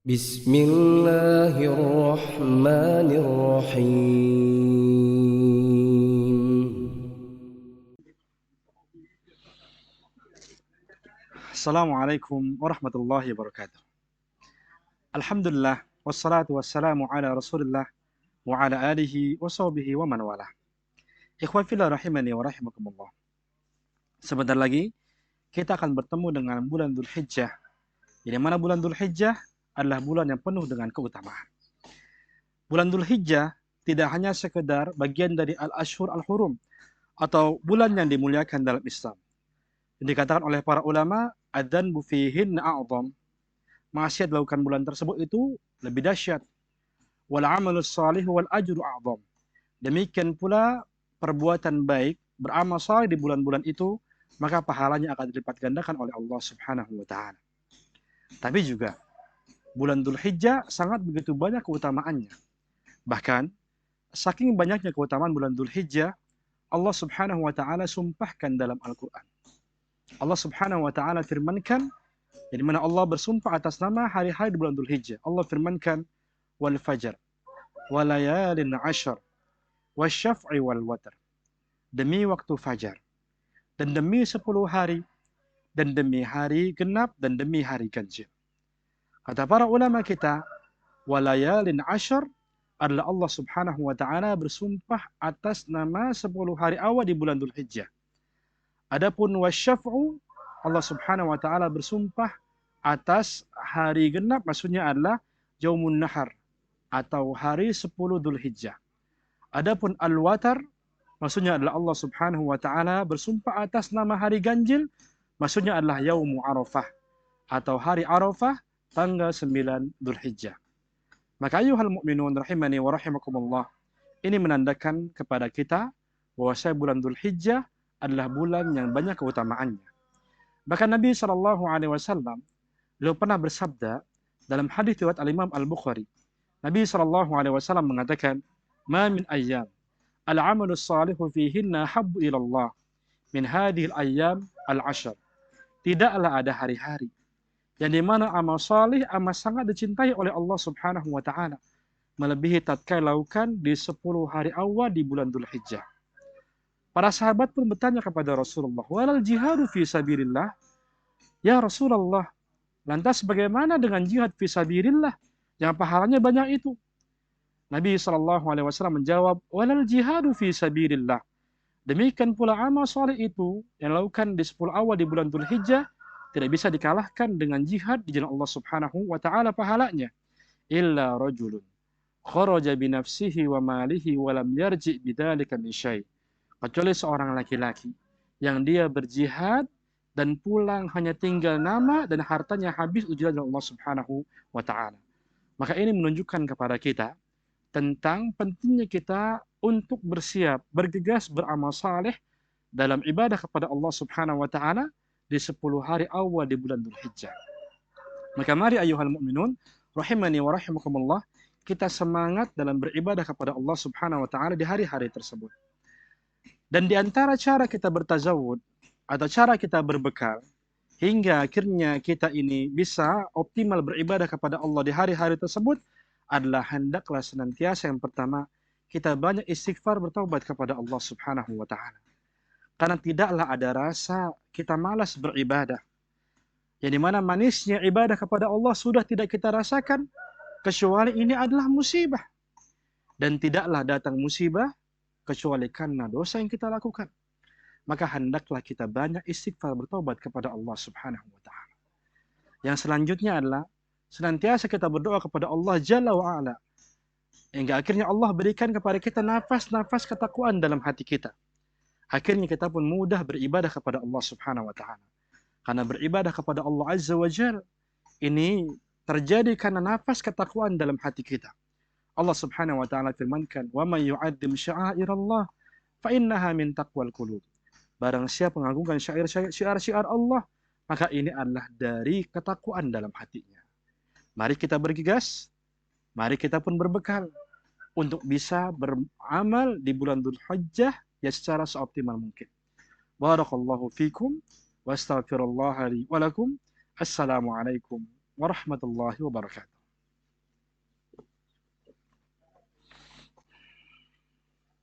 بسم الله الرحمن الرحيم. Assalamualaikum warahmatullahi wabarakatuh. Alhamdulillah, wassalatu wassalamu ala rasulillah, wa ala alihi wa sahbihi wa man wala. Ikhwan fillah rahimani wa rahimakumullah. Sebentar lagi, kita akan bertemu dengan bulan Dzulhijjah. Di mana bulan Dzulhijjah adalah bulan yang penuh dengan keutamaan. Bulan Dzulhijjah tidak hanya sekedar bagian dari al-ashhur al-hurum, atau bulan yang dimuliakan dalam Islam. Dikatakan oleh para ulama, adzanbu fihinna a'zam. Maksiat dilakukan bulan tersebut itu lebih dahsyat. Wal amalus salih wal ajru a'zam. Demikian pula perbuatan baik, beramal saleh di bulan-bulan itu, maka pahalanya akan dilipat gandakan oleh Allah Subhanahu wa taala. Tapi juga bulan Dzulhijjah sangat begitu banyak keutamaannya. Bahkan saking banyaknya keutamaan bulan Dzulhijjah, Allah Subhanahu wa taala sumpahkan dalam Al-Qur'an. Allah Subhanahu wa taala firmankan, di mana Allah bersumpah atas nama hari-hari di bulan Dzulhijjah. Allah firmankan, wal fajar, wa layalin ashar, wasyaf'i wal watr. Demi waktu fajar, dan demi 10 hari, dan demi hari genap, dan demi hari ganjil. Kata para ulama kita, wa layalin ashar adalah Allah Subhanahu wa taala bersumpah atas nama 10 hari awal di bulan Dzulhijjah. Adapun wasyaf'u, Allah Subhanahu wa taala bersumpah atas hari genap, maksudnya adalah Yaumun Nahar atau hari 10 Dzulhijjah. Adapun al-watar, maksudnya adalah Allah Subhanahu wa taala bersumpah atas nama hari ganjil, maksudnya adalah Yaumu Arafah atau hari Arafah tanggal 9 Dzulhijjah. Maka ayuhal mu'minun rahimani wa rahimakumullah, ini menandakan kepada kita bahwa bulan Dzulhijjah adalah bulan yang banyak keutamaannya. Bahkan Nabi SAW, beliau pernah bersabda dalam hadis riwayat Al-Imam Al-Bukhari. Nabi SAW mengatakan, "Ma min ayyam al-'amalu salihu fihinna habbu ila Allah min hadhihi al-ayyam al-'ashr." Tidaklah ada hari-hari yang di mana amal salih amat sangat dicintai oleh Allah Subhanahu wa taala melebihi tatkala lakukan di 10 hari awal di bulan Dzulhijjah. Para sahabat pun bertanya kepada Rasulullah, "Walal jihadu fi sabilillah?" Ya Rasulullah, lantas bagaimana dengan jihad fi sabilillah yang pahalanya banyak itu? Nabi SAW menjawab, "Walal jihadu fi sabilillah." Demikian pula amal saleh itu yang dilakukan di 10 awal di bulan Dzulhijjah tidak bisa dikalahkan dengan jihad di jalan Allah Subhanahu wa taala pahalanya. Illa rajulun kharaja bi nafsihi wa malihi wa lam yarji bidzalika min syai'. Kecuali seorang laki-laki yang dia berjihad dan pulang hanya tinggal nama dan hartanya habis ujian dari Allah Subhanahu wa taala. Maka ini menunjukkan kepada kita tentang pentingnya kita untuk bersiap, bergegas beramal saleh dalam ibadah kepada Allah Subhanahu wa taala di 10 hari awal di bulan Dzulhijjah. Maka mari ayuhal mu'minun rahimani wa rahimakumullah, kita semangat dalam beribadah kepada Allah Subhanahu wa taala di hari-hari tersebut. Dan di antara cara kita bertazawud atau cara kita berbekal hingga akhirnya kita ini bisa optimal beribadah kepada Allah di hari-hari tersebut adalah hendaklah senantiasa yang pertama kita banyak istighfar bertaubat kepada Allah Subhanahu wa taala. Karena tidaklah ada rasa kita malas beribadah. Yang dimana manisnya ibadah kepada Allah sudah tidak kita rasakan kecuali ini adalah musibah. Dan tidaklah datang musibah kecuali karena dosa yang kita lakukan. Maka hendaklah kita banyak istighfar bertobat kepada Allah Subhanahu wa taala. Yang selanjutnya adalah senantiasa kita berdoa kepada Allah Jalla wa Ala, hingga akhirnya Allah berikan kepada kita nafas-nafas ketakwaan dalam hati kita. Akhirnya kita pun mudah beribadah kepada Allah Subhanahu wa taala. Karena beribadah kepada Allah Azza wa Jalla ini terjadi karena nafas ketakwaan dalam hati kita. Allah Subhanahu wa taala firmankan, "Wa may yu'azzim sya'airallah fa innaha min taqwal qulub." Barang siapa mengagungkan syiar-syiar Allah, maka ini adalah dari ketakwaan dalam hatinya. Mari kita bergegas, mari kita pun berbekal untuk bisa beramal di bulan Dzulhijjah ya secara seoptimal mungkin. Barakallahu fikum wa astaghfirullah li wa lakum. Assalamualaikum warahmatullahi wabarakatuh.